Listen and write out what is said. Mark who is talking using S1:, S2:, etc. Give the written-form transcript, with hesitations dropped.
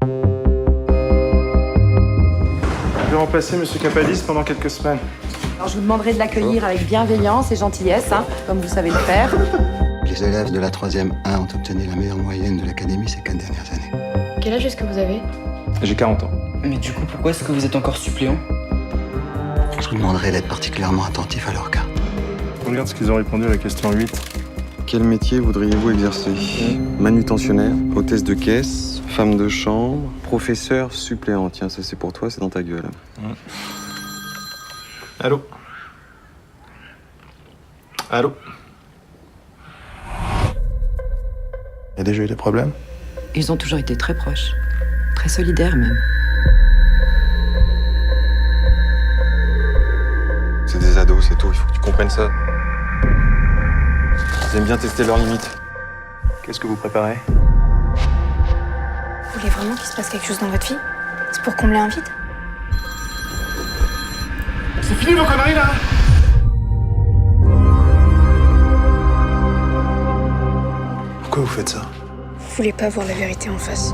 S1: Je vais remplacer M. Capadis pendant quelques semaines.
S2: Alors je vous demanderai de l'accueillir avec bienveillance et gentillesse, hein, comme vous savez le faire.
S3: Les élèves de la 3e 1 ont obtenu la meilleure moyenne de l'académie ces 4 dernières années.
S4: Quel âge est-ce que vous avez?
S1: J'ai 40 ans.
S5: Mais du coup, pourquoi est-ce que vous êtes encore suppléant?
S3: Je vous demanderai d'être particulièrement attentif à leur cas.
S1: Regarde ce qu'ils ont répondu à la question 8.
S6: Quel métier voudriez-vous exercer? Manutentionnaire, hôtesse de caisse, femme de chambre, professeur suppléant. Tiens, ça c'est pour toi, c'est dans ta gueule.
S1: Allô? Allô? Il y a déjà eu des problèmes?
S2: Ils ont toujours été très proches, très solidaires même.
S6: C'est des ados, c'est tout, il faut que tu comprennes ça. Ils aiment bien tester leurs limites.
S1: Qu'est-ce que vous préparez?
S4: Vous voulez vraiment qu'il se passe quelque chose dans votre vie? C'est pour combler un vide?
S1: C'est fini vos conneries là? Pourquoi vous faites ça?
S4: Vous voulez pas voir la vérité en face.